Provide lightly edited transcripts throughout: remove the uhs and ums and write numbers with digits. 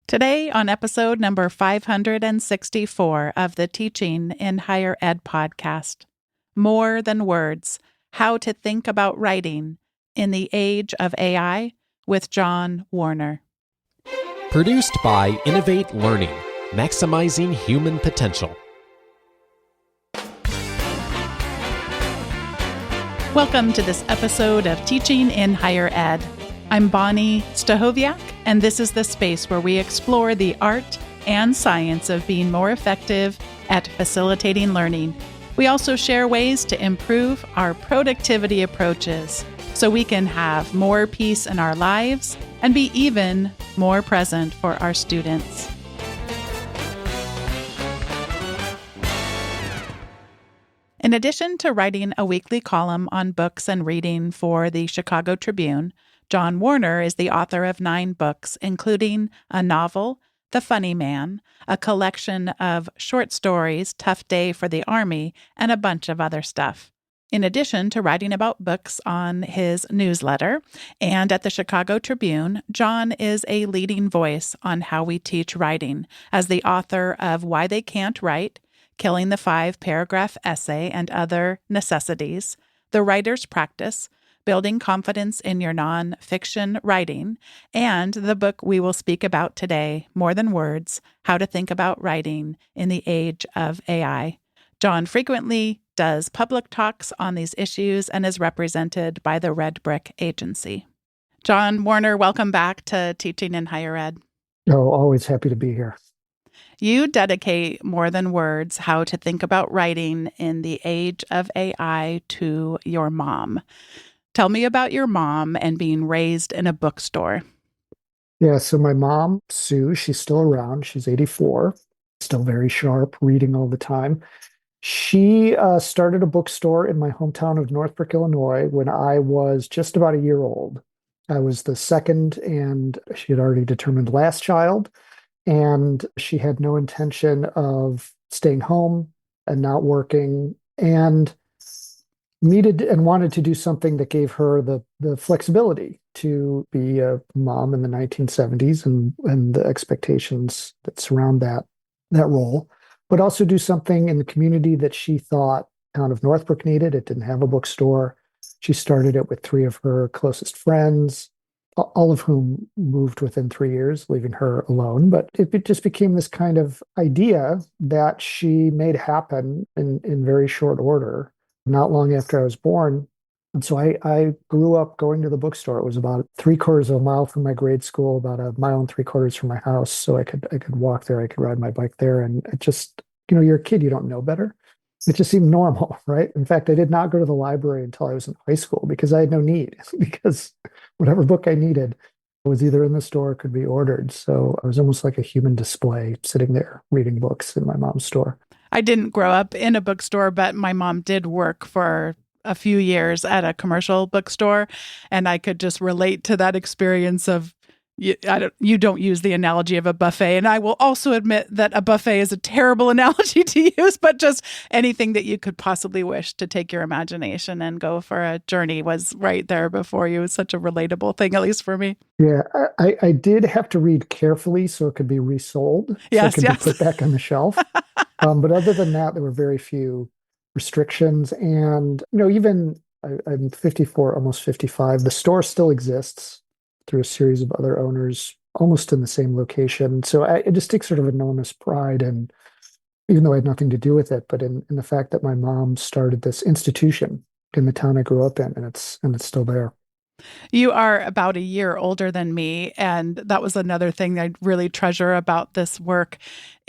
Today, on episode number 564 of the Teaching in Higher Ed podcast, More Than Words, How to Think About Writing in the Age of AI with John Warner. Produced by Innovate Learning, maximizing human potential. Welcome to this episode of Teaching in Higher Ed. I'm Bonnie Stahoviak, and this is the space where we explore the art and science of being more effective at facilitating learning. We also share ways to improve our productivity approaches so we can have more peace in our lives and be even more present for our students. In addition to writing a weekly column on books and reading for the Chicago Tribune, John Warner is the author of 9 books, including a novel, The Funny Man, a collection of short stories, Tough Day for the Army, and a bunch of other stuff. In addition to writing about books on his newsletter and at the Chicago Tribune, John is a leading voice on how we teach writing as the author of Why They Can't Write, Killing the 5-Paragraph Essay and Other Necessities, The Writer's Practice, Building Confidence in Your Nonfiction Writing, and the book we will speak about today, More Than Words, How to Think About Writing in the Age of AI. John frequently does public talks on these issues and is represented by the Red Brick Agency. John Warner, welcome back to Teaching in Higher Ed. Oh, always happy to be here. You dedicate More Than Words, How to Think About Writing in the Age of AI to your mom. Tell me about your mom and being raised in a bookstore. Yeah, so my mom, Sue, she's still around. She's 84, still very sharp, reading all the time. She started a bookstore in my hometown of Northbrook, Illinois, when I was just about a year old. I was the second, and she had already determined last child, and she had no intention of staying home and not working, and needed and wanted to do something that gave her the flexibility to be a mom in the 1970s and the expectations that surround that role, but also do something in the community that she thought town of Northbrook needed. It didn't have a bookstore. She started it with 3 of her closest friends, all of whom moved within 3 years, leaving her alone. But it just became this kind of idea that she made happen in very short order, not long after I was born. And so I grew up going to the bookstore. It was about 3/4 of a mile from my grade school, about 1.75 miles from my house. So I could walk there, I could ride my bike there. And it just, you're a kid, you don't know better. It just seemed normal, right? In fact, I did not go to the library until I was in high school because I had no need, because whatever book I needed was either in the store or could be ordered. So I was almost like a human display sitting there reading books in my mom's store. I didn't grow up in a bookstore, but my mom did work for a few years at a commercial bookstore, and I could just relate to that experience of, you don't use the analogy of a buffet, and I will also admit that a buffet is a terrible analogy to use, but just anything that you could possibly wish to take your imagination and go for a journey was right there before you. It was such a relatable thing, at least for me. Yeah, I did have to read carefully so it could be resold, Yes, so it could be put back on the shelf. But other than that, there were very few restrictions. And, even I'm 54, almost 55. The store still exists through a series of other owners, almost in the same location. So I just take sort of enormous pride in, even though I had nothing to do with it, but in the fact that my mom started this institution in the town I grew up in, and it's still there. You are about a year older than me, and that was another thing I really treasure about this work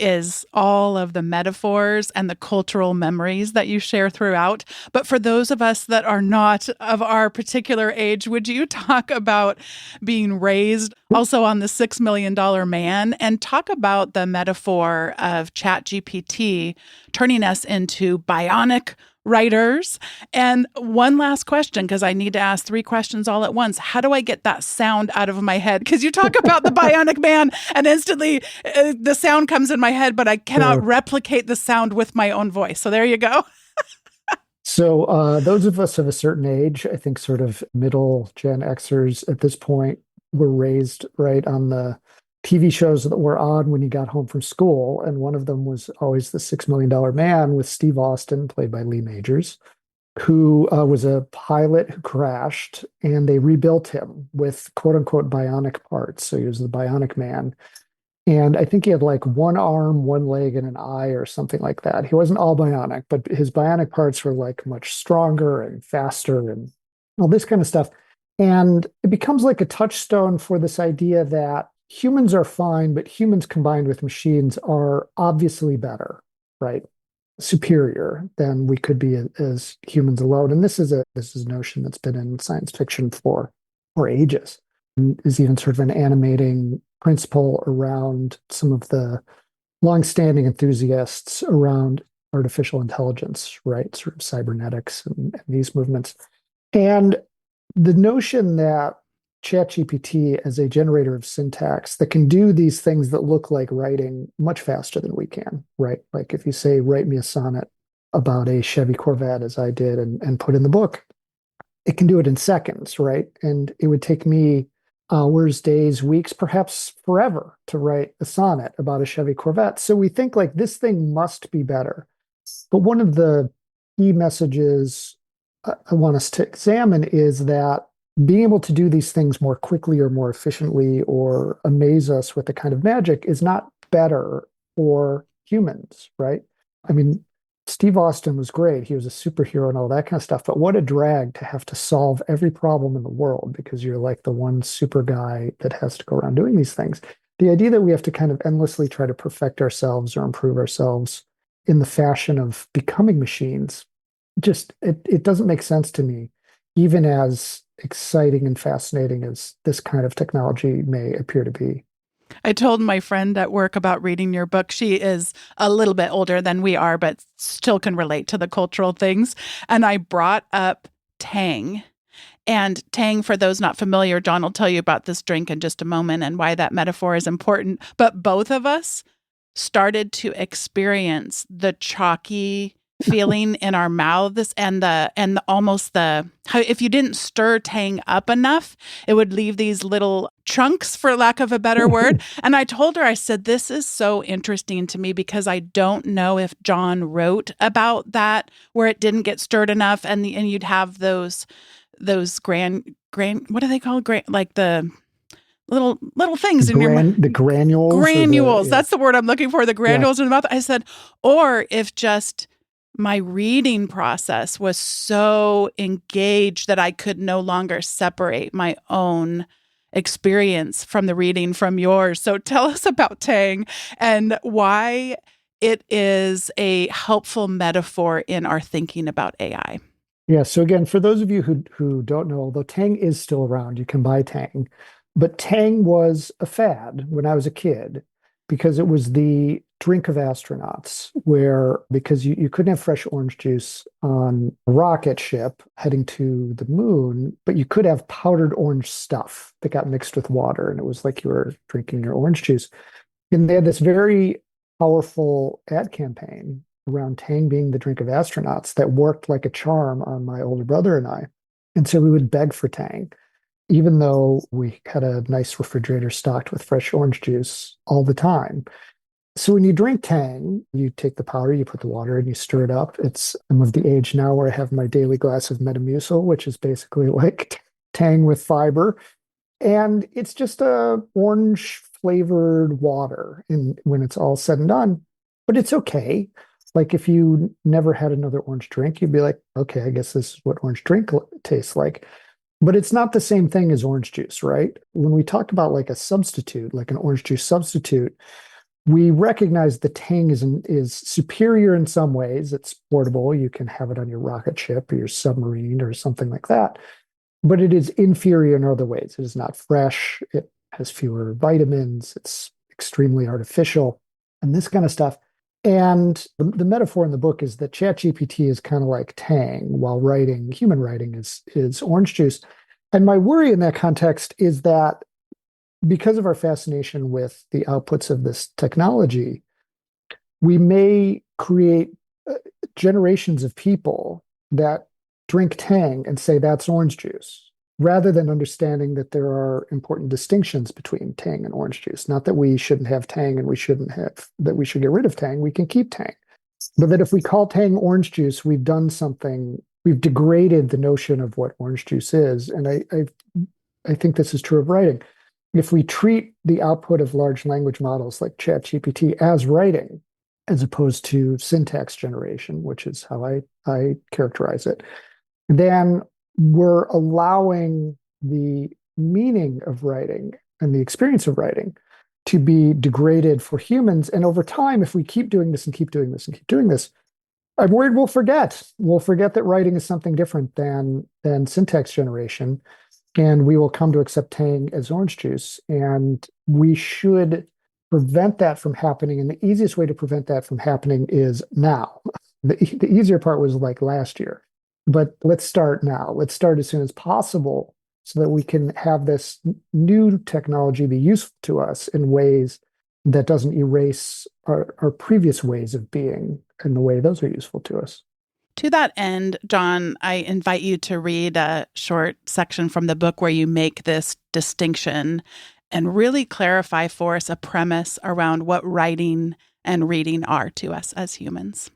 is all of the metaphors and the cultural memories that you share throughout. But for those of us that are not of our particular age, would you talk about being raised also on the $6 million man and talk about the metaphor of ChatGPT turning us into bionic writers? And one last question, because I need to ask 3 questions all at once. How do I get that sound out of my head? Because you talk about the bionic man and instantly the sound comes in my head, but I cannot replicate the sound with my own voice. So there you go. So those of us of a certain age, I think sort of middle Gen Xers at this point, were raised right on the TV shows that were on when you got home from school. And one of them was always the $6 Million Man with Steve Austin, played by Lee Majors, who was a pilot who crashed, and they rebuilt him with quote unquote bionic parts. So he was the bionic man. And I think he had like one arm, one leg, and an eye or something like that. He wasn't all bionic, but his bionic parts were like much stronger and faster and all this kind of stuff. And it becomes like a touchstone for this idea that humans are fine, but humans combined with machines are obviously better, right? Superior than we could be as humans alone. And this is a notion that's been in science fiction for ages, and is even sort of an animating principle around some of the longstanding enthusiasts around artificial intelligence, right? Sort of cybernetics and these movements. And the notion that ChatGPT as a generator of syntax that can do these things that look like writing much faster than we can, right? Like if you say, write me a sonnet about a Chevy Corvette, as I did, and put in the book, it can do it in seconds, right? And it would take me hours, days, weeks, perhaps forever to write a sonnet about a Chevy Corvette. So we think like this thing must be better. But one of the key messages I want us to examine is that being able to do these things more quickly or more efficiently or amaze us with the kind of magic is not better for humans, right? I mean, Steve Austin was great. He was a superhero and all that kind of stuff. But what a drag to have to solve every problem in the world because you're like the one super guy that has to go around doing these things. The idea that we have to kind of endlessly try to perfect ourselves or improve ourselves in the fashion of becoming machines, just it doesn't make sense to me, even as exciting and fascinating as this kind of technology may appear to be. I told my friend at work about reading your book. She is a little bit older than we are, but still can relate to the cultural things. And I brought up Tang. And Tang, for those not familiar, John will tell you about this drink in just a moment and why that metaphor is important. But both of us started to experience the chalky feeling in our mouths and almost the how if you didn't stir Tang up enough, it would leave these little chunks, for lack of a better word. And I told her, I said, this is so interesting to me because I don't know if John wrote about that where it didn't get stirred enough, and you'd have those grand what do they call like the little things in your mouth. The granules. Granules. That's the word I'm looking for. The granules in the mouth. I said, or if just my reading process was so engaged that I could no longer separate my own experience from the reading from yours. So tell us about Tang and why it is a helpful metaphor in our thinking about AI. Yeah. So again, for those of you who don't know, although Tang is still around, you can buy Tang, but Tang was a fad when I was a kid because it was the drink of astronauts, where because you couldn't have fresh orange juice on a rocket ship heading to the moon, but you could have powdered orange stuff that got mixed with water, and it was like you were drinking your orange juice. And they had this very powerful ad campaign around Tang being the drink of astronauts that worked like a charm on my older brother and I. And so we would beg for Tang, even though we had a nice refrigerator stocked with fresh orange juice all the time. So when you drink Tang, you take the powder, you put the water, and you stir it up. I'm of the age now where I have my daily glass of Metamucil, which is basically like Tang with fiber. And it's just a orange flavored water when it's all said and done. But it's okay. Like if you never had another orange drink, you'd be like, okay, I guess this is what orange drink tastes like. But it's not the same thing as orange juice, right? When we talk about like a substitute, like an orange juice substitute, we recognize the Tang is superior in some ways. It's portable. You can have it on your rocket ship or your submarine or something like that. But it is inferior in other ways. It is not fresh. It has fewer vitamins. It's extremely artificial and this kind of stuff. And the metaphor in the book is that ChatGPT is kind of like Tang, while human writing is orange juice. And my worry in that context is that because of our fascination with the outputs of this technology, we may create generations of people that drink Tang and say that's orange juice. rather than understanding that there are important distinctions between tang and orange juice. Not that we shouldn't have tang and that we should get rid of tang, we can keep tang. But that if we call tang orange juice, we've done something, we've degraded the notion of what orange juice is. And I think this is true of writing. If we treat the output of large language models like ChatGPT as writing, as opposed to syntax generation, which is how I characterize it, then we're allowing the meaning of writing and the experience of writing to be degraded for humans. And over time, if we keep doing this and keep doing this and keep doing this, I'm worried we'll forget. We'll forget that writing is something different than syntax generation, and we will come to accept tang as orange juice. And we should prevent that from happening. And the easiest way to prevent that from happening is now. The easier part was like last year. But let's start now. Let's start as soon as possible so that we can have this new technology be useful to us in ways that doesn't erase our previous ways of being and the way those are useful to us. To that end, John, I invite you to read a short section from the book where you make this distinction and really clarify for us a premise around what writing and reading are to us as humans.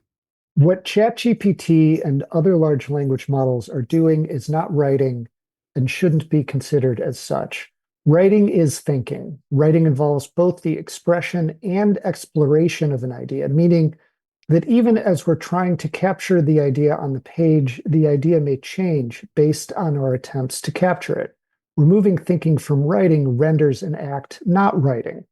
What ChatGPT and other large language models are doing is not writing and shouldn't be considered as such. Writing is thinking. Writing involves both the expression and exploration of an idea, meaning that even as we're trying to capture the idea on the page, the idea may change based on our attempts to capture it. Removing thinking from writing renders an act not writing.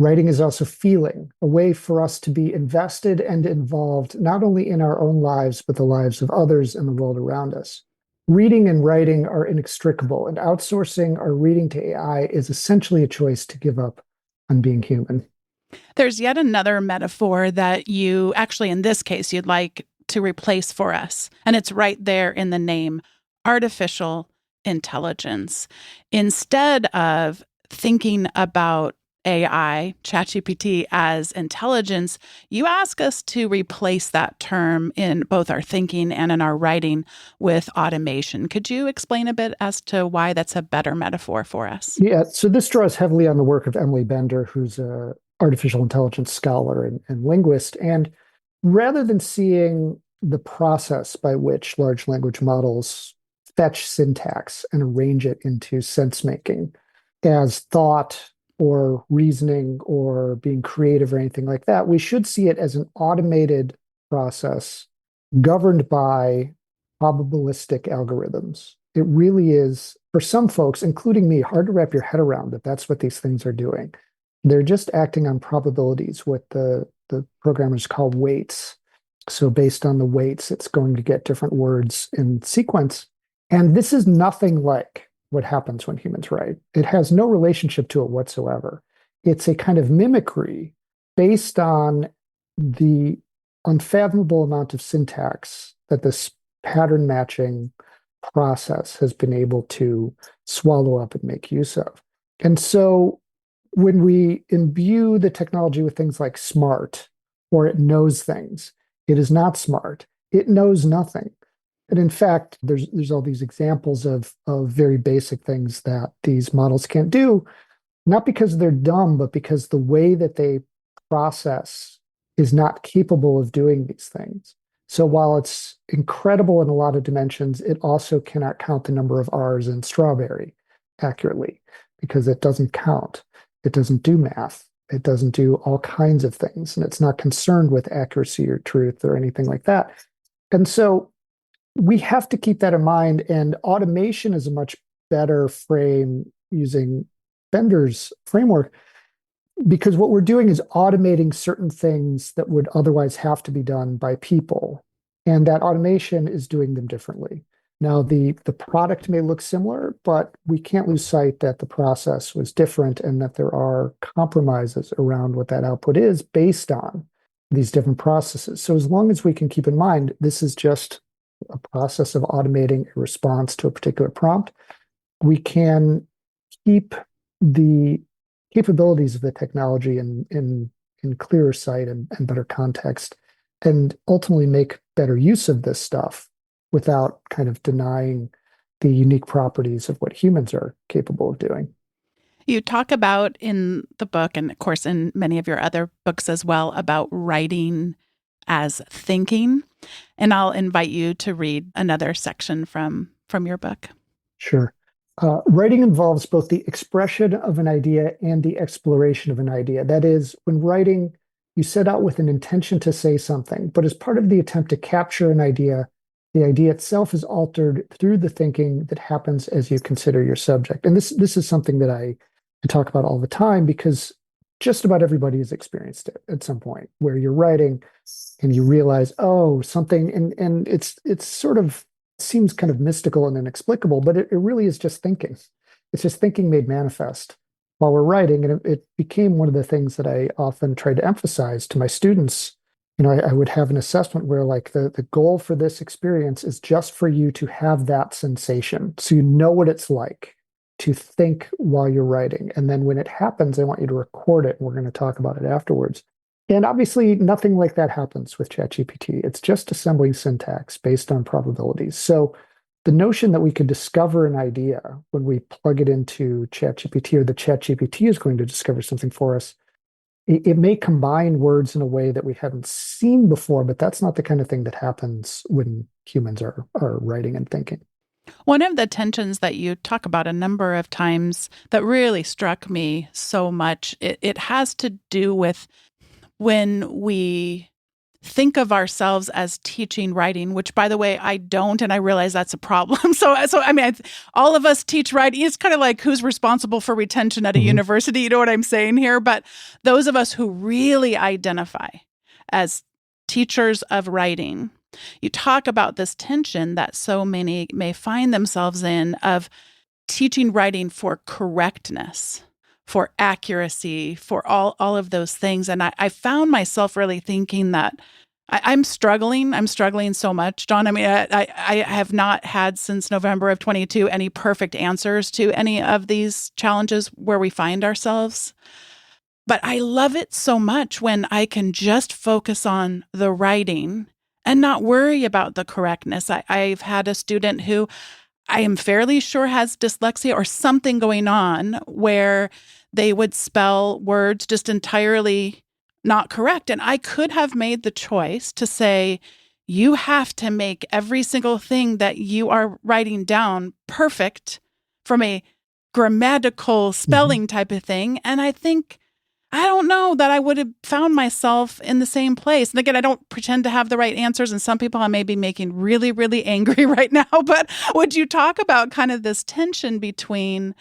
Writing is also feeling, a way for us to be invested and involved not only in our own lives, but the lives of others and the world around us. Reading and writing are inextricable, and outsourcing our reading to AI is essentially a choice to give up on being human. There's yet another metaphor that you actually, in this case, you'd like to replace for us. And it's right there in the name, artificial intelligence. Instead of thinking about AI, ChatGPT, as intelligence, you ask us to replace that term in both our thinking and in our writing with automation. Could you explain a bit as to why that's a better metaphor for us? Yeah, so this draws heavily on the work of Emily Bender, who's a artificial intelligence scholar and linguist. And rather than seeing the process by which large language models fetch syntax and arrange it into sense making as thought or reasoning or being creative or anything like that, we should see it as an automated process governed by probabilistic algorithms. It really is, for some folks, including me, hard to wrap your head around that that's what these things are doing. They're just acting on probabilities, what the programmers call weights. So based on the weights, it's going to get different words in sequence. And this is nothing like what happens when humans write. It has no relationship to it whatsoever. It's a kind of mimicry based on the unfathomable amount of syntax that this pattern matching process has been able to swallow up and make use of. And so when we imbue the technology with things like smart, or it knows things, it is not smart. It knows nothing. And in fact, there's all these examples of very basic things that these models can't do, not because they're dumb, but because the way that they process is not capable of doing these things. So while it's incredible in a lot of dimensions, it also cannot count the number of R's in strawberry accurately because it doesn't count. It doesn't do math. It doesn't do all kinds of things. And it's not concerned with accuracy or truth or anything like that. And so we have to keep that in mind. And automation is a much better frame using Bender's framework, because what we're doing is automating certain things that would otherwise have to be done by people. And that automation is doing them differently. Now, the product may look similar, but we can't lose sight that the process was different and that there are compromises around what that output is based on these different processes. So as long as we can keep in mind, this is just a process of automating a response to a particular prompt, we can keep the capabilities of the technology in clearer sight and better context, and ultimately make better use of this stuff without kind of denying the unique properties of what humans are capable of doing. You talk about in the book, and of course in many of your other books as well, about writing as thinking. And I'll invite you to read another section from your book. Sure. Writing involves both the expression of an idea and the exploration of an idea. That is, when writing, you set out with an intention to say something, but as part of the attempt to capture an idea, the idea itself is altered through the thinking that happens as you consider your subject. And this is something that I talk about all the time because just about everybody has experienced it at some point where you're writing and you realize, oh, something, and it's sort of seems kind of mystical and inexplicable, but it really is just thinking. It's just thinking made manifest while we're writing. And it became one of the things that I often try to emphasize to my students. I would have an assessment where like the goal for this experience is just for you to have that sensation. So you know what it's like to think while you're writing. And then when it happens, I want you to record it. And we're going to talk about it afterwards. And obviously, nothing like that happens with ChatGPT. It's just assembling syntax based on probabilities. So the notion that we could discover an idea when we plug it into ChatGPT or the ChatGPT is going to discover something for us, it may combine words in a way that we haven't seen before, but that's not the kind of thing that happens when humans are writing and thinking. One of the tensions that you talk about a number of times that really struck me so much, it has to do with when we think of ourselves as teaching writing, which, by the way, I don't, and I realize that's a problem. So I mean, all of us teach writing. It's kind of like who's responsible for retention at a university. You know what I'm saying here? But those of us who really identify as teachers of writing, you talk about this tension that so many may find themselves in of teaching writing for correctness, for accuracy, for all of those things. And I found myself really thinking that I'm struggling. I'm struggling so much, John. I mean, I have not had since November of 22 any perfect answers to any of these challenges where we find ourselves. But I love it so much when I can just focus on the writing and not worry about the correctness. I've had a student who I am fairly sure has dyslexia or something going on where they would spell words just entirely not correct. And I could have made the choice to say, you have to make every single thing that you are writing down perfect from a grammatical spelling type of thing. And I think, I don't know that I would have found myself in the same place. And again, I don't pretend to have the right answers. And some people I may be making really, really angry right now. But would you talk about kind of this tension between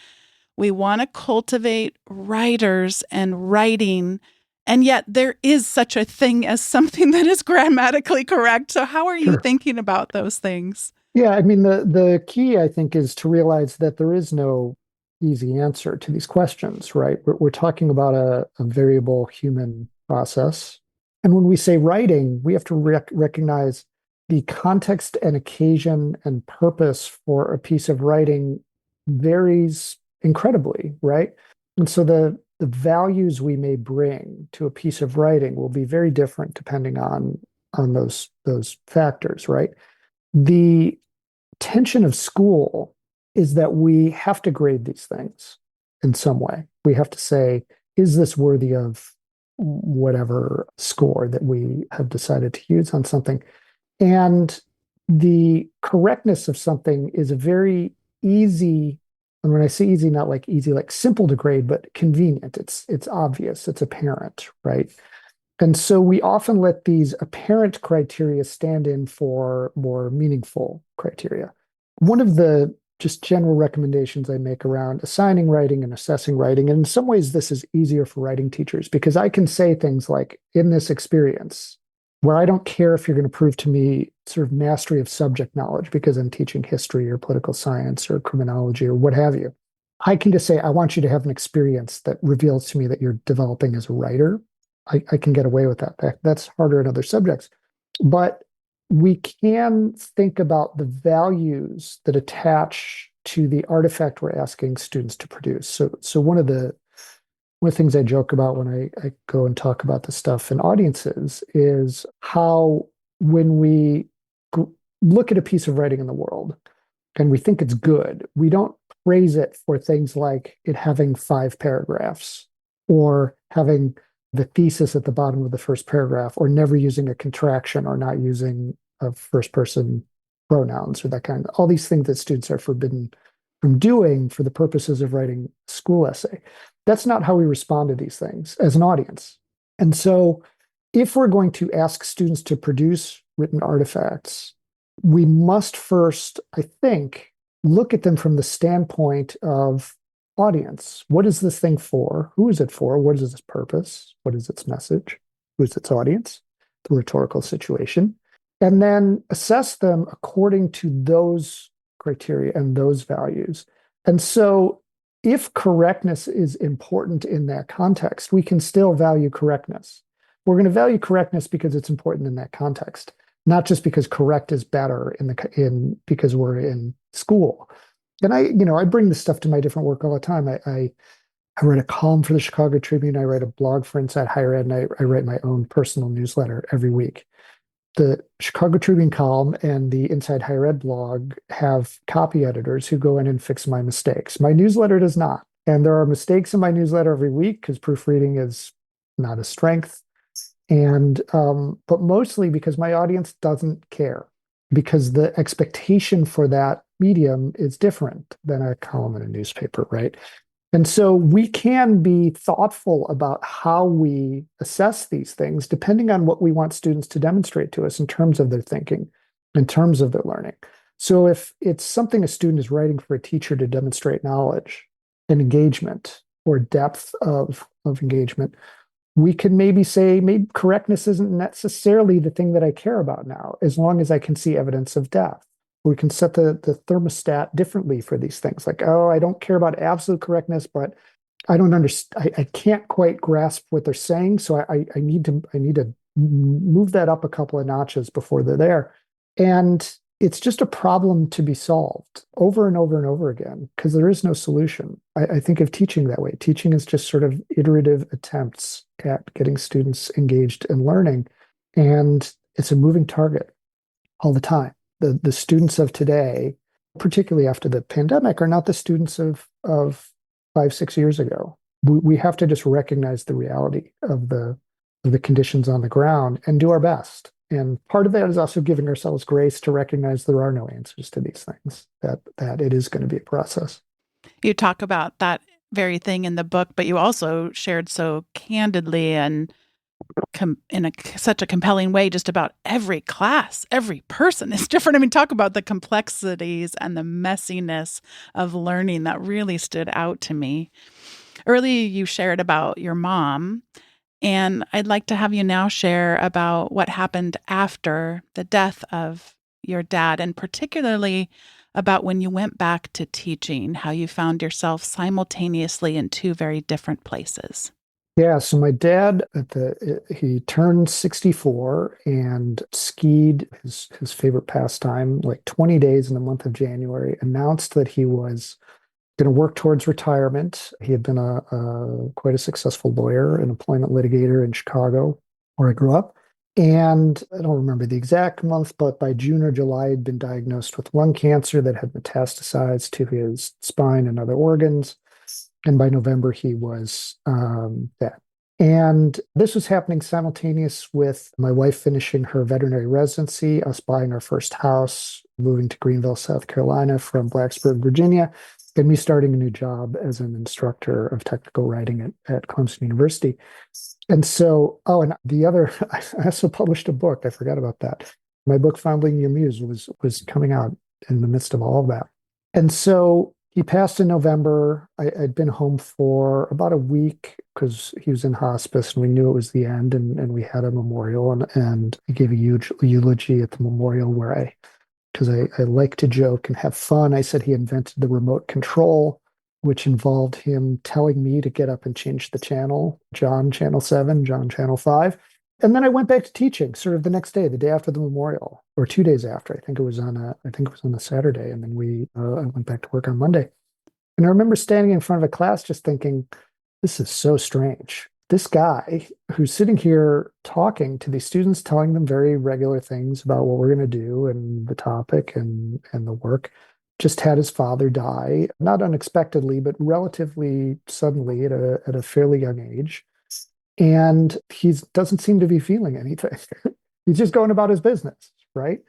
we want to cultivate writers and writing, and yet there is such a thing as something that is grammatically correct. So how are you thinking about those things? Yeah, I mean, the key, I think, is to realize that there is no easy answer to these questions, right? We're talking about a variable human process. And when we say writing, we have to recognize the context and occasion and purpose for a piece of writing varies incredibly, right? And so the values we may bring to a piece of writing will be very different depending on those factors, right? The tension of school is that we have to grade these things in some way. We have to say, is this worthy of whatever score that we have decided to use on something? And the correctness of something is a very easy, and when I say easy, not like easy, like simple to grade, but convenient. It's obvious, it's apparent, right? And so we often let these apparent criteria stand in for more meaningful criteria. One of the just general recommendations I make around assigning writing and assessing writing, and in some ways this is easier for writing teachers because I can say things like, in this experience, where I don't care if you're going to prove to me sort of mastery of subject knowledge because I'm teaching history or political science or criminology or what have you. I can just say, I want you to have an experience that reveals to me that you're developing as a writer. I can get away with that. That's harder in other subjects. But we can think about the values that attach to the artifact we're asking students to produce. So one of the things I joke about when I go and talk about this stuff in audiences is how when we look at a piece of writing in the world, and we think it's good, we don't praise it for things like it having 5 paragraphs or having the thesis at the bottom of the first paragraph or never using a contraction or not using a first person pronouns or that kind of all these things that students are forbidden from doing for the purposes of writing a school essay. That's not how we respond to these things as an audience. And so if we're going to ask students to produce written artifacts, we must first, I think, look at them from the standpoint of audience. What is this thing for? Who is it for? What is its purpose? What is its message? Who is its audience? The rhetorical situation. And then assess them according to those criteria and those values. And so if correctness is important in that context, we can still value correctness. We're going to value correctness because it's important in that context, not just because correct is better because we're in school. And I bring this stuff to my different work all the time. I write a column for the Chicago Tribune. I write a blog for Inside Higher Ed, and I write my own personal newsletter every week. The Chicago Tribune column and the Inside Higher Ed blog have copy editors who go in and fix my mistakes. My newsletter does not. And there are mistakes in my newsletter every week because proofreading is not a strength. And but mostly because my audience doesn't care, because the expectation for that medium is different than a column in a newspaper, right? And so we can be thoughtful about how we assess these things depending on what we want students to demonstrate to us in terms of their thinking, in terms of their learning. So if it's something a student is writing for a teacher to demonstrate knowledge and engagement or depth of engagement, we can maybe say, maybe correctness isn't necessarily the thing that I care about now, as long as I can see evidence of depth. We can set the thermostat differently for these things. Like, oh, I don't care about absolute correctness, but I don't understand. I can't quite grasp what they're saying, so I need to move that up a couple of notches before they're there. And it's just a problem to be solved over and over and over again because there is no solution. I think of teaching that way. Teaching is just sort of iterative attempts at getting students engaged in learning, and it's a moving target all the time. The students of today, particularly after the pandemic, are not the students of 5-6 years ago. We have to just recognize the reality of the conditions on the ground and do our best. And part of that is also giving ourselves grace to recognize there are no answers to these things, that it is going to be a process. You talk about that very thing in the book, but you also shared so candidly and in such a compelling way just about every class, every person is different. I mean, talk about the complexities and the messiness of learning that really stood out to me. Earlier, you shared about your mom, and I'd like to have you now share about what happened after the death of your dad, and particularly about when you went back to teaching, how you found yourself simultaneously in two very different places. Yeah, so my dad he turned 64 and skied his favorite pastime, like 20 days in the month of January, announced that he was going to work towards retirement. He had been quite a successful lawyer, an employment litigator in Chicago, where I grew up. And I don't remember the exact month, but by June or July, he'd been diagnosed with lung cancer that had metastasized to his spine and other organs. And by November, he was dead. And this was happening simultaneous with my wife finishing her veterinary residency, us buying our first house, moving to Greenville, South Carolina from Blacksburg, Virginia, and me starting a new job as an instructor of technical writing at Clemson University. And so, and I also published a book. I forgot about that. My book, Fondling Your Muse, was coming out in the midst of all of that. And so he passed in November. I'd been home for about a week because he was in hospice and we knew it was the end, and we had a memorial and I gave a huge eulogy at the memorial where because I like to joke and have fun, I said he invented the remote control, which involved him telling me to get up and change the channel, John channel 7, John channel 5. And then I went back to teaching sort of the next day, the day after the memorial, or 2 days after. I think it was on a Saturday. And then I went back to work on Monday. And I remember standing in front of a class just thinking, this is so strange. This guy who's sitting here talking to these students, telling them very regular things about what we're going to do and the topic and the work, just had his father die, not unexpectedly, but relatively suddenly at a fairly young age. And he doesn't seem to be feeling anything. He's just going about his business, right?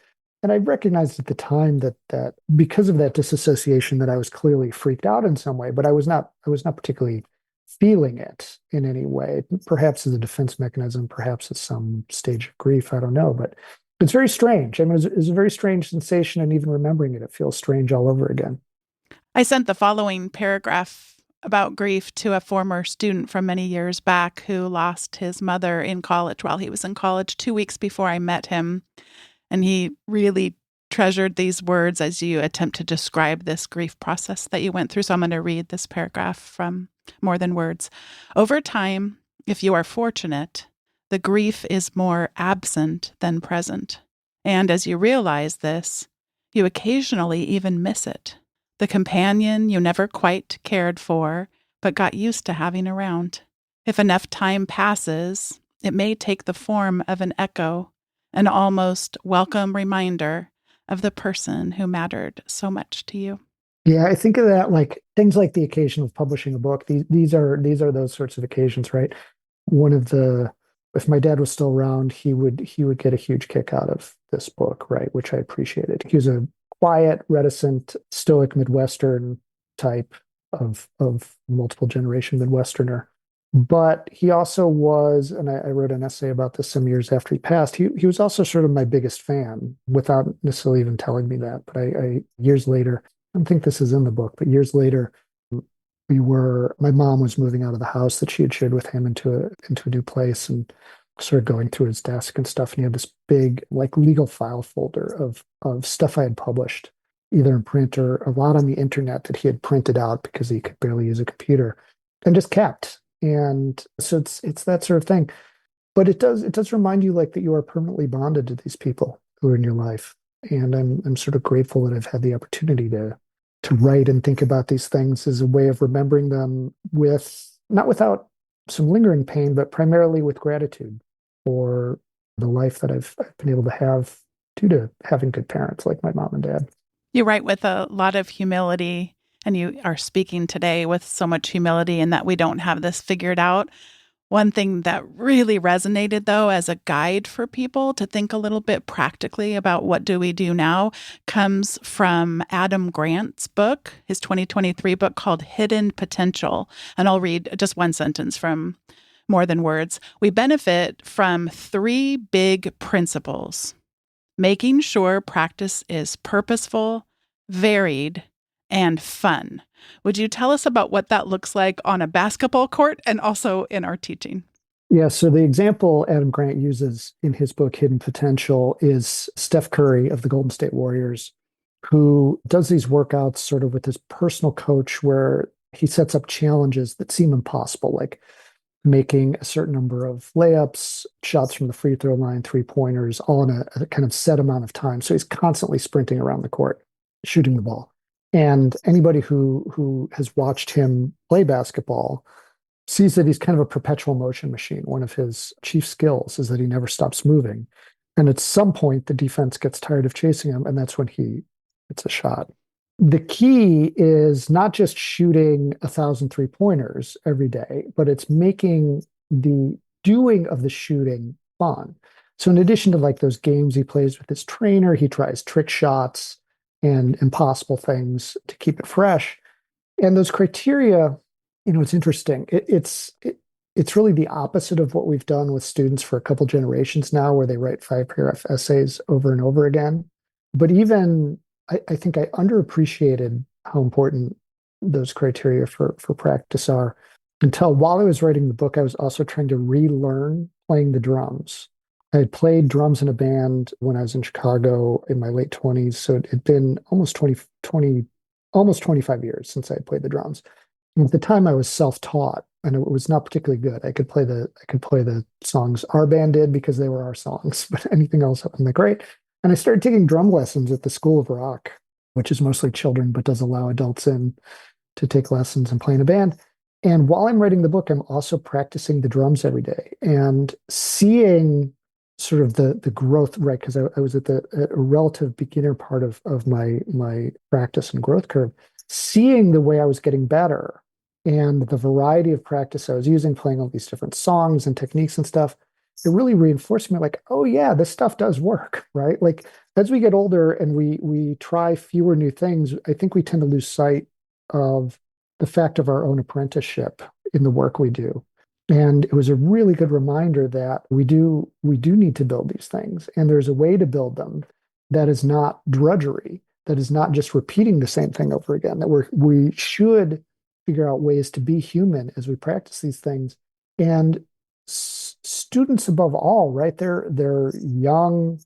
And I recognized at the time that because of that disassociation, that I was clearly freaked out in some way, but I was not particularly feeling it in any way. Perhaps as a defense mechanism, perhaps as some stage of grief. I don't know, but it's very strange. I mean, it's a very strange sensation, and even remembering it, it feels strange all over again. I sent the following paragraph about grief to a former student from many years back who lost his mother in college while he was in college 2 weeks before I met him. And he really treasured these words as you attempt to describe this grief process that you went through. So I'm going to read this paragraph from More Than Words. Over time, if you are fortunate, the grief is more absent than present. And as you realize this, you occasionally even miss it. The companion you never quite cared for, but got used to having around. If enough time passes, it may take the form of an echo, an almost welcome reminder of the person who mattered so much to you. Yeah, I think of that like things like the occasion of publishing a book. These are those sorts of occasions, right? One of the If my dad was still around, he would get a huge kick out of this book, right? Which I appreciated. He was a quiet, reticent, stoic Midwestern type of multiple generation Midwesterner. But he also was, and I wrote an essay about this some years after he passed. He was also sort of my biggest fan without necessarily even telling me that. But I years later, I don't think this is in the book, but years later, my mom was moving out of the house that she had shared with him into a new place, and started going through his desk and stuff. And he had this big, like, legal file folder of stuff I had published, either in print or a lot on the internet that he had printed out because he could barely use a computer, and just kept. And so it's that sort of thing. But it does remind you, like, that you are permanently bonded to these people who are in your life. And I'm sort of grateful that I've had the opportunity to write and think about these things as a way of remembering them, with not without some lingering pain, but primarily with gratitude for the life that I've been able to have due to having good parents like my mom and dad. You write with a lot of humility, and you are speaking today with so much humility, in that we don't have this figured out. One thing that really resonated, though, as a guide for people to think a little bit practically about what do we do now, comes from Adam Grant's book, his 2023 book called Hidden Potential. And I'll read just one sentence from More Than Words. We benefit from three big principles: making sure practice is purposeful, varied, and fun. Would you tell us about what that looks like on a basketball court and also in our teaching? Yeah, so the example Adam Grant uses in his book, Hidden Potential, is Steph Curry of the Golden State Warriors, who does these workouts sort of with his personal coach, where he sets up challenges that seem impossible, like making a certain number of layups, shots from the free throw line, three-pointers, all in a kind of set amount of time. So he's constantly sprinting around the court, shooting the ball. And anybody who has watched him play basketball sees that he's kind of a perpetual motion machine. One of his chief skills is that he never stops moving. And at some point, the defense gets tired of chasing him, and that's when he hits a shot. The key is not just shooting 1,000 three-pointers every day, but it's making the doing of the shooting fun. So in addition to, like, those games he plays with his trainer, he tries trick shots and impossible things to keep it fresh. And those criteria, it's interesting. It's really the opposite of what we've done with students for a couple generations now, where they write 5-paragraph essays over and over again. But even I think I underappreciated how important those criteria for practice are, until while I was writing the book, I was also trying to relearn playing the drums. I had played drums in a band when I was in Chicago in my late 20s. So it had been almost 25 years since I had played the drums. And at the time, I was self-taught, and it was not particularly good. I could play the songs our band did because they were our songs, but anything else wasn't that great. And I started taking drum lessons at the School of Rock, which is mostly children, but does allow adults in to take lessons and play in a band. And while I'm writing the book, I'm also practicing the drums every day and seeing sort of the growth, right? Because I was at a relative beginner part of my practice and growth curve, seeing the way I was getting better and the variety of practice I was using, playing all these different songs and techniques and stuff, it really reinforced me like, oh yeah, this stuff does work, right? Like as we get older and we try fewer new things, I think we tend to lose sight of the fact of our own apprenticeship in the work we do. And it was a really good reminder that we do need to build these things, and there's a way to build them that is not drudgery, that is not just repeating the same thing over again. That we should figure out ways to be human as we practice these things. And students above all, right? They're young,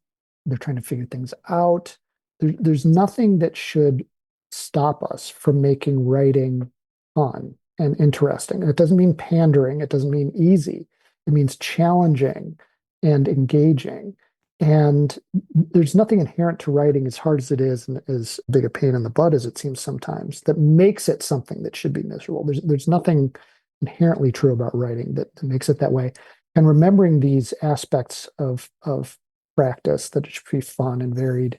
they're trying to figure things out. There's nothing that should stop us from making writing fun and interesting. And it doesn't mean pandering, it doesn't mean easy. It means challenging and engaging. And there's nothing inherent to writing, as hard as it is and as big a pain in the butt as it seems sometimes, that makes it something that should be miserable. There's nothing inherently true about writing that makes it that way. And remembering these aspects of practice, that it should be fun and varied,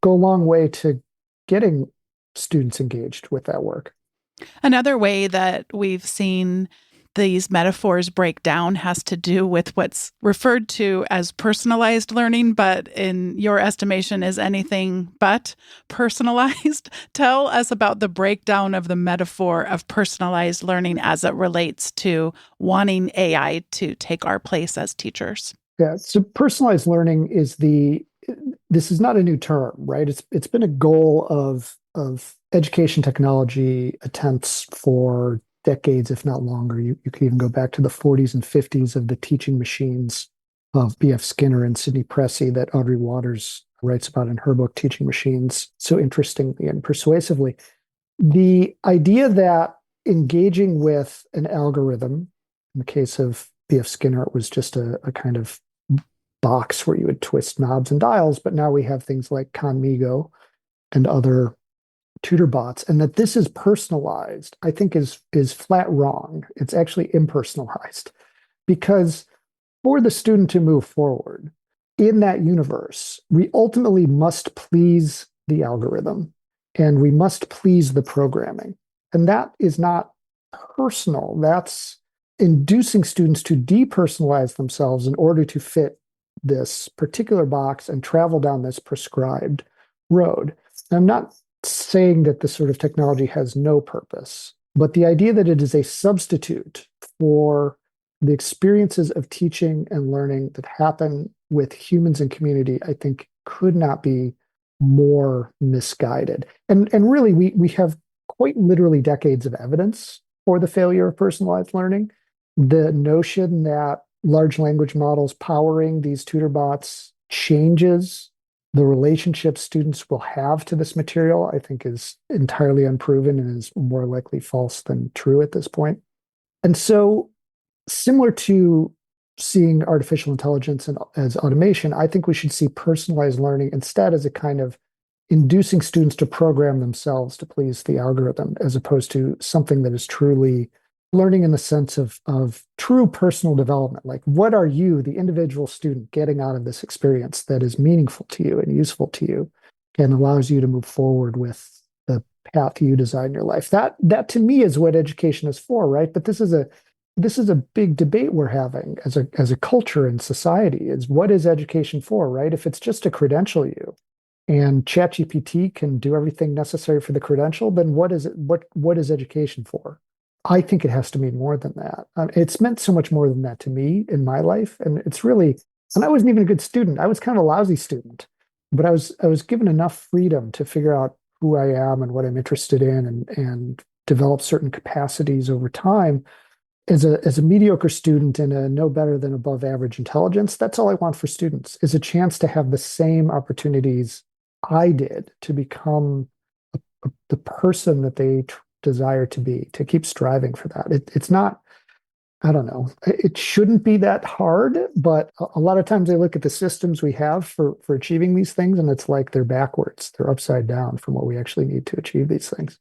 go a long way to getting students engaged with that work. Another way that we've seen these metaphors break down has to do with what's referred to as personalized learning, but in your estimation is anything but personalized. Tell us about the breakdown of the metaphor of personalized learning as it relates to wanting AI to take our place as teachers. Yeah, so personalized learning this is not a new term, right? It's been a goal of education technology attempts for decades, if not longer. You could even go back to the 40s and 50s of the teaching machines of B.F. Skinner and Sidney Pressey that Audrey Waters writes about in her book, Teaching Machines, so interestingly and persuasively. The idea that engaging with an algorithm, in the case of B.F. Skinner, it was just a kind of box where you would twist knobs and dials, but now we have things like Conmigo and other tutor bots, and that this is personalized, I think is flat wrong. It's actually impersonalized, because for the student to move forward in that universe, we ultimately must please the algorithm and we must please the programming. And that is not personal. That's inducing students to depersonalize themselves in order to fit this particular box and travel down this prescribed road. And I'm not saying that this sort of technology has no purpose, but the idea that it is a substitute for the experiences of teaching and learning that happen with humans in community, I think could not be more misguided. And really, we have quite literally decades of evidence for the failure of personalized learning. The notion that large language models powering these tutor bots changes the relationship students will have to this material, I think is entirely unproven and is more likely false than true at this point. And so, similar to seeing artificial intelligence as automation, I think we should see personalized learning instead as a kind of inducing students to program themselves to please the algorithm, as opposed to something that is truly learning in the sense of true personal development. Like, what are you, the individual student, getting out of this experience that is meaningful to you and useful to you and allows you to move forward with the path you design your life? That to me is what education is for, right? But this is a big debate we're having as a culture and society, is what is education for, right? If it's just to credential you and ChatGPT can do everything necessary for the credential, then what is it? What is education for? I think it has to mean more than that. It's meant so much more than that to me in my life. And I wasn't even a good student. I was kind of a lousy student, but I was given enough freedom to figure out who I am and what I'm interested in and develop certain capacities over time. As a mediocre student and a no better than above average intelligence, that's all I want for students, is a chance to have the same opportunities I did to become the person that they desire to be, to keep striving for that. It's not, I don't know, it shouldn't be that hard, but a lot of times I look at the systems we have for achieving these things, and it's like they're backwards, they're upside down from what we actually need to achieve these things.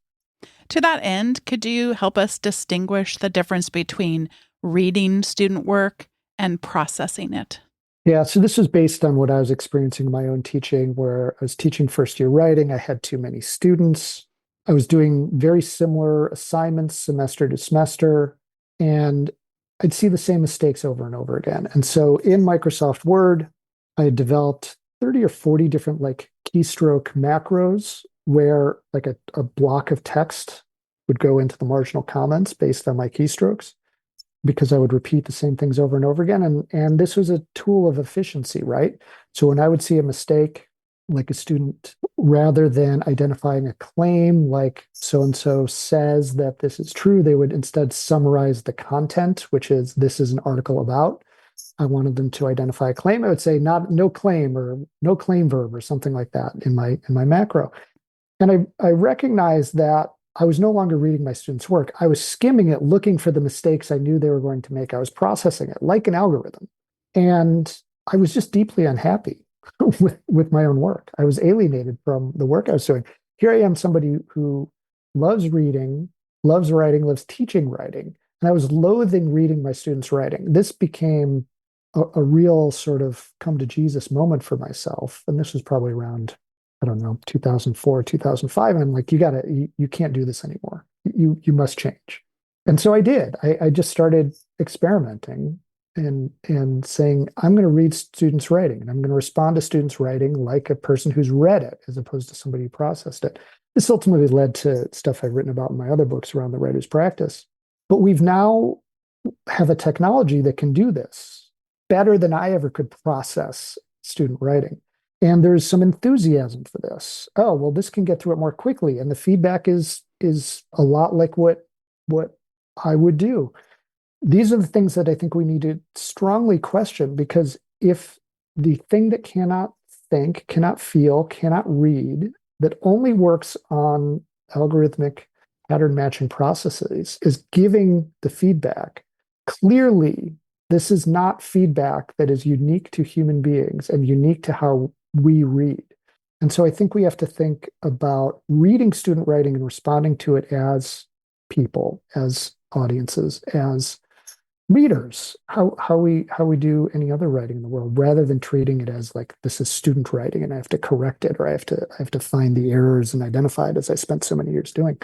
To that end, could you help us distinguish the difference between reading student work and processing it? Yeah, so this was based on what I was experiencing in my own teaching, where I was teaching first year writing. I had too many students. I was doing very similar assignments semester to semester, and I'd see the same mistakes over and over again. And so in Microsoft Word, I had developed 30 or 40 different like keystroke macros where like a block of text would go into the marginal comments based on my keystrokes because I would repeat the same things over and over again. And this was a tool of efficiency, right? So when I would see a mistake, like a student, rather than identifying a claim like so and so says that this is true, they would instead summarize the content, which is this is an article about. I wanted them to identify a claim. I would say not no claim or no claim verb or something like that in my macro. And I recognized that I was no longer reading my students' work. I was skimming it, looking for the mistakes I knew they were going to make. I was processing it like an algorithm. And I was just deeply unhappy with my own work. I was alienated from the work I was doing. Here I am, somebody who loves reading, loves writing, loves teaching writing. And I was loathing reading my students' writing. This became a real sort of come to Jesus moment for myself. And this was probably around I don't know, 2004, 2005. And I'm like, you can't do this anymore. You must change. And so I did. I just started experimenting and saying, I'm going to read students' writing and I'm going to respond to students' writing like a person who's read it as opposed to somebody who processed it. This ultimately led to stuff I've written about in my other books around the writer's practice. But we've now have a technology that can do this better than I ever could process student writing. And there's some enthusiasm for this. Oh, well, this can get through it more quickly. And the feedback is a lot like what I would do. These are the things that I think we need to strongly question because if the thing that cannot think, cannot feel, cannot read, that only works on algorithmic pattern matching processes is giving the feedback, clearly this is not feedback that is unique to human beings and unique to how we read. And so I think we have to think about reading student writing and responding to it as people, as audiences, as readers, how we do any other writing in the world, rather than treating it as like this is student writing and I have to correct it or I have to find the errors and identify it as I spent so many years doing.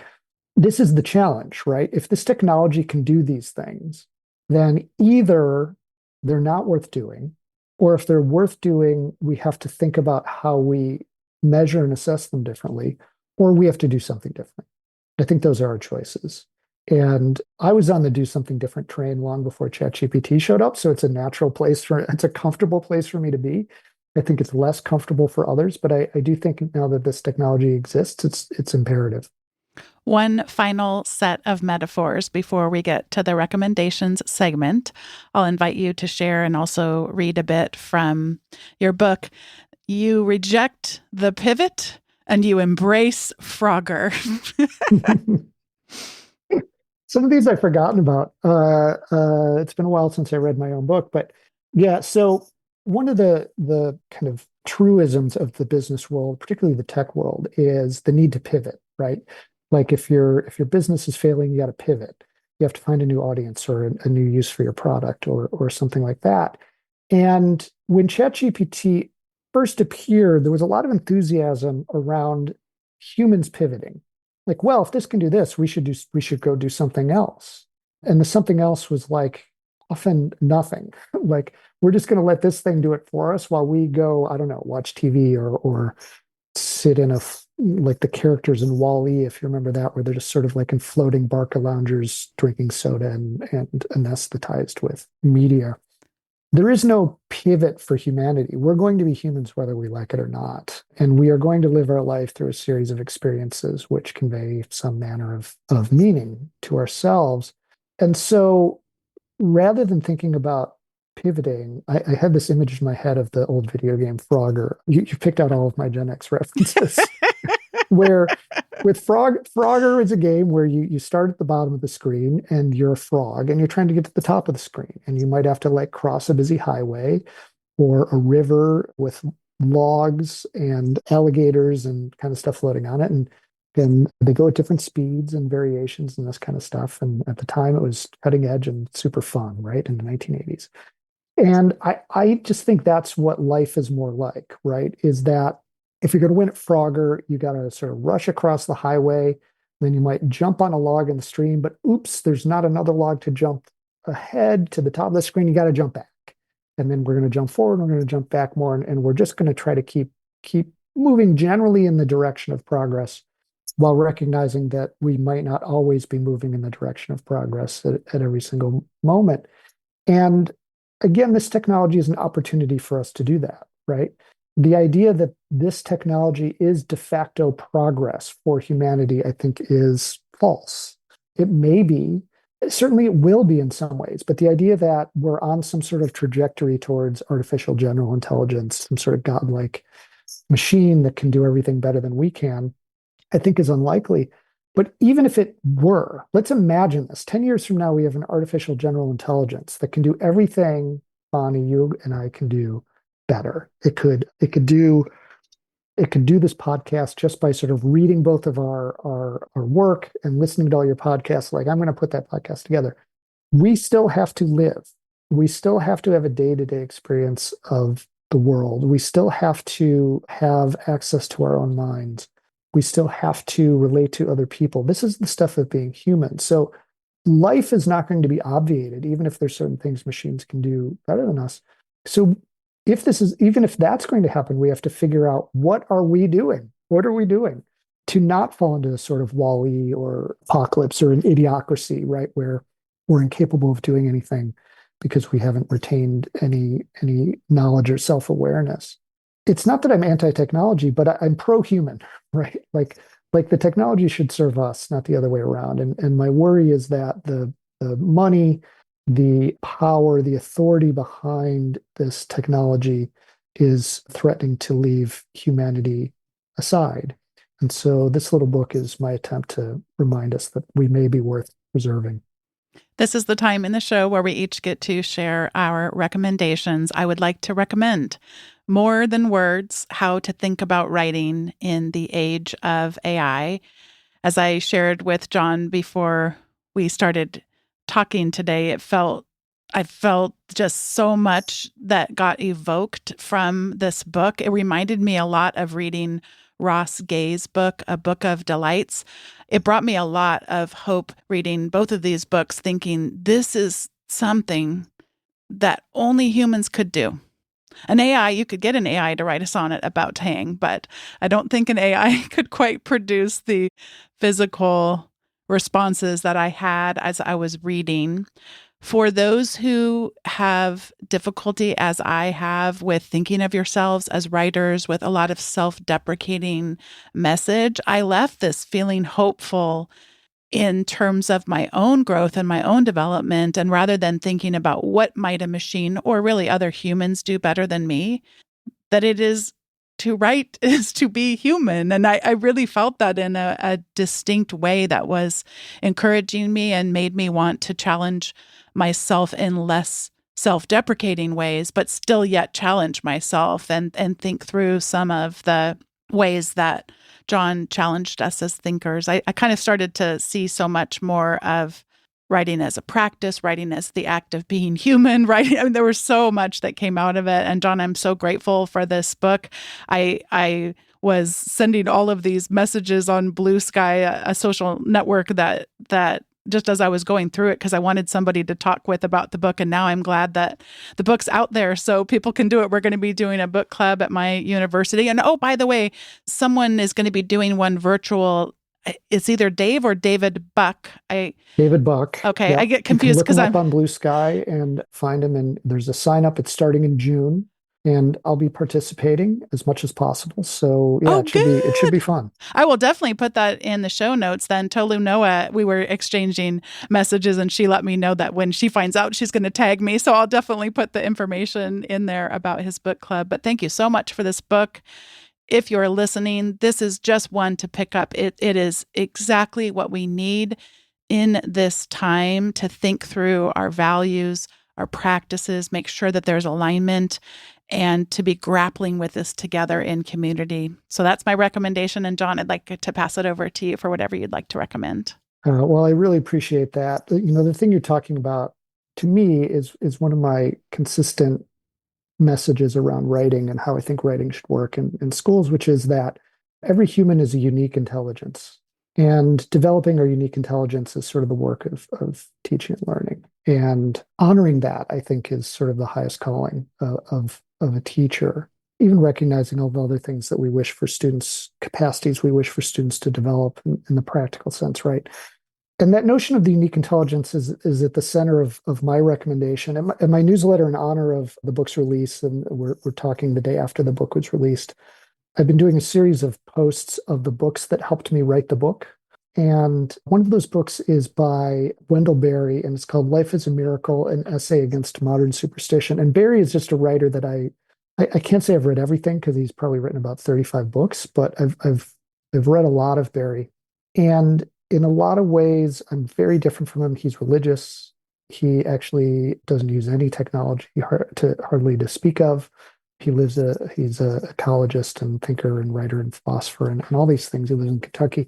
This is the challenge, right? If this technology can do these things, then either they're not worth doing, or if they're worth doing, we have to think about how we measure and assess them differently, or we have to do something different. I think those are our choices. And I was on the do something different train long before ChatGPT showed up. So it's it's a comfortable place for me to be. I think it's less comfortable for others, but I do think now that this technology exists, it's imperative. One final set of metaphors before we get to the recommendations segment. I'll invite you to share and also read a bit from your book. You reject the pivot and you embrace Frogger. Some of these I've forgotten about. It's been a while since I read my own book, but yeah. So one of the kind of truisms of the business world, particularly the tech world, is the need to pivot, right? Like if your business is failing, you got to pivot. You have to find a new audience or a new use for your product or something like that. And when ChatGPT first appeared, there was a lot of enthusiasm around humans pivoting. Like, well, if this can do this, we should go do something else. And the something else was like often nothing. Like we're just going to let this thing do it for us while we go, I don't know, watch TV or sit in like the characters in Wall-E, if you remember that, where they're just sort of like in floating barca loungers drinking soda and anesthetized with media. There is no pivot for humanity. We're going to be humans whether we like it or not. And we are going to live our life through a series of experiences which convey some manner of meaning to ourselves. And so rather than thinking about pivoting, I had this image in my head of the old video game Frogger. You picked out all of my Gen X references. Where with Frogger is a game where you start at the bottom of the screen and you're a frog and you're trying to get to the top of the screen. And you might have to like cross a busy highway or a river with logs and alligators and kind of stuff floating on it. And they go at different speeds and variations and this kind of stuff. And at the time it was cutting edge and super fun, right? In the 1980s. And I just think that's what life is more like, right? Is that if you're going to win at Frogger, you got to sort of rush across the highway, then you might jump on a log in the stream, but oops, there's not another log to jump ahead to the top of the screen. You got to jump back. And then we're going to jump forward, we're going to jump back more, and we're just going to try to keep moving generally in the direction of progress while recognizing that we might not always be moving in the direction of progress at every single moment. And again, this technology is an opportunity for us to do that, right? The idea that this technology is de facto progress for humanity, I think, is false. It may be, certainly it will be in some ways, but the idea that we're on some sort of trajectory towards artificial general intelligence, some sort of godlike machine that can do everything better than we can, I think is unlikely. But even if it were, let's imagine this. 10 years from now, we have an artificial general intelligence that can do everything Bonnie, you and I can do better. It could do this podcast just by sort of reading both of our work and listening to all your podcasts. Like, I'm going to put that podcast together. We still have to live. We still have to have a day-to-day experience of the world. We still have to have access to our own minds. We still have to relate to other people. This is the stuff of being human. So life is not going to be obviated, even if there's certain things machines can do better than us. So even if that's going to happen, we have to figure out, what are we doing? What are we doing to not fall into a sort of Wall-E or apocalypse or an idiocracy, right? Where we're incapable of doing anything because we haven't retained any knowledge or self-awareness. It's not that I'm anti-technology, but I'm pro-human, right? Like the technology should serve us, not the other way around. And my worry is that the money, the power, the authority behind this technology is threatening to leave humanity aside. And so this little book is my attempt to remind us that we may be worth preserving. This is the time in the show where we each get to share our recommendations. I would like to recommend More Than Words, How to Think About Writing in the Age of AI. As I shared with John before we started talking today, I felt just so much that got evoked from this book. It reminded me a lot of reading Ross Gay's book, A Book of Delights. It brought me a lot of hope reading both of these books, thinking this is something that only humans could do. You could get an AI to write a sonnet about Tang, but I don't think an AI could quite produce the physical responses that I had as I was reading. For those who have difficulty, as I have, with thinking of yourselves as writers with a lot of self-deprecating message, I left this feeling hopeful in terms of my own growth and my own development. And rather than thinking about what might a machine or really other humans do better than me, that it is to write is to be human. And I really felt that in a distinct way that was encouraging me and made me want to challenge myself in less self-deprecating ways, but still yet challenge myself and think through some of the ways that John challenged us as thinkers. I kind of started to see so much more of writing as a practice, writing as the act of being human, writing. I mean, there was so much that came out of it. And John, I'm so grateful for this book. I was sending all of these messages on Blue Sky, a social network that just as I was going through it, because I wanted somebody to talk with about the book. And now I'm glad that the book's out there so people can do it. We're going to be doing a book club at my university. And oh, by the way, someone is going to be doing one virtual. It's either Dave or David Buck. David Buck. Okay, yeah. I get confused because I'm up on Blue Sky and find him. And there's a sign up. It's starting in June. And I'll be participating as much as possible. So yeah, it should be fun. I will definitely put that in the show notes then. Tolu Noah, we were exchanging messages and she let me know that when she finds out, she's going to tag me. So I'll definitely put the information in there about his book club. But thank you so much for this book. If you're listening, this is just one to pick up. It is exactly what we need in this time to think through our values, our practices, make sure that there's alignment, and to be grappling with this together in community. So that's my recommendation. And John, I'd like to pass it over to you for whatever you'd like to recommend. Well, I really appreciate that. The thing you're talking about, to me is one of my consistent messages around writing and how I think writing should work in schools, which is that every human is a unique intelligence. And developing our unique intelligence is sort of the work of teaching and learning. And honoring that, I think, is sort of the highest calling of a teacher, even recognizing all the other things that we wish for students, capacities we wish for students to develop in the practical sense, right? And that notion of the unique intelligence is at the center of my recommendation. And my newsletter in honor of the book's release, and we're talking the day after the book was released, I've been doing a series of posts of the books that helped me write the book. And one of those books is by Wendell Berry, and it's called Life is a Miracle, an Essay Against Modern Superstition. And Berry is just a writer that I can't say I've read everything because he's probably written about 35 books, but I've read a lot of Berry. And in a lot of ways, I'm very different from him. He's religious. He actually doesn't use any technology hardly to speak of. He's a ecologist and thinker and writer and philosopher and all these things. He lives in Kentucky.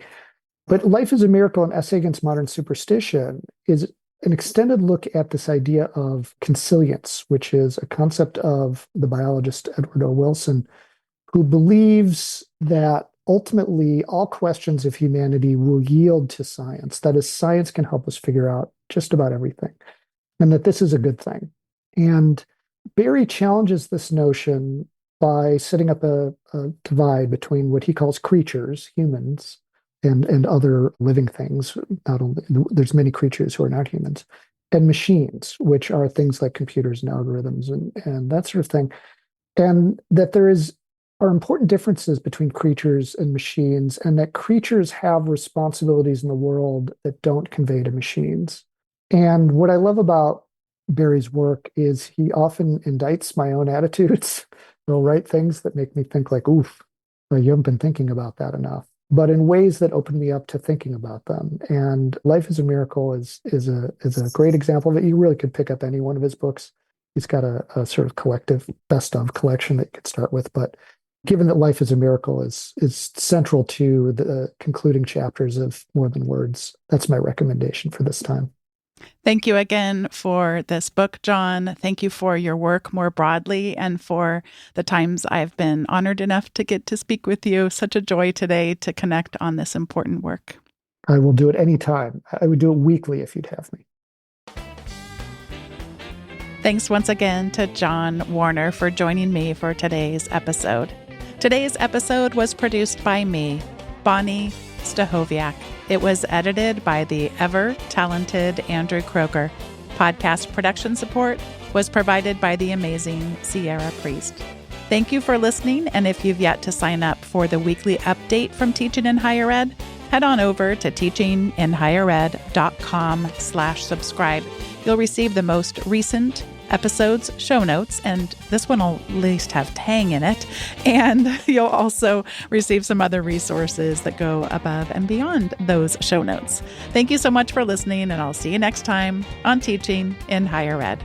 But Life is a Miracle, an Essay Against Modern Superstition is an extended look at this idea of consilience, which is a concept of the biologist Edward O. Wilson, who believes that ultimately all questions of humanity will yield to science. That is, science can help us figure out just about everything, and that this is a good thing. And Berry challenges this notion by setting up a divide between what he calls creatures, humans, and other living things. Not only there's many creatures who are not humans, and machines, which are things like computers and algorithms and that sort of thing. And that are important differences between creatures and machines, and that creatures have responsibilities in the world that don't convey to machines. And what I love about Berry's work is he often indicts my own attitudes. He'll write things that make me think like, oof, well, you haven't been thinking about that enough, but in ways that open me up to thinking about them. And Life is a Miracle is a great example that you really could pick up any one of his books. He's got a sort of collective best of collection that you could start with, but given that Life is a Miracle is central to the concluding chapters of More Than Words, that's my recommendation for this time. Thank you again for this book, John. Thank you for your work more broadly and for the times I've been honored enough to get to speak with you. Such a joy today to connect on this important work. I will do it anytime. I would do it weekly if you'd have me. Thanks once again to John Warner for joining me for today's episode. Today's episode was produced by me, Bonnie Stachowiak. It was edited by the ever-talented Andrew Kroger. Podcast production support was provided by the amazing Sierra Priest. Thank you for listening, and if you've yet to sign up for the weekly update from Teaching in Higher Ed, head on over to teachinginhighered.com/subscribe. You'll receive the most recent episodes, show notes, and this one will at least have Tang in it. And you'll also receive some other resources that go above and beyond those show notes. Thank you so much for listening, and I'll see you next time on Teaching in Higher Ed.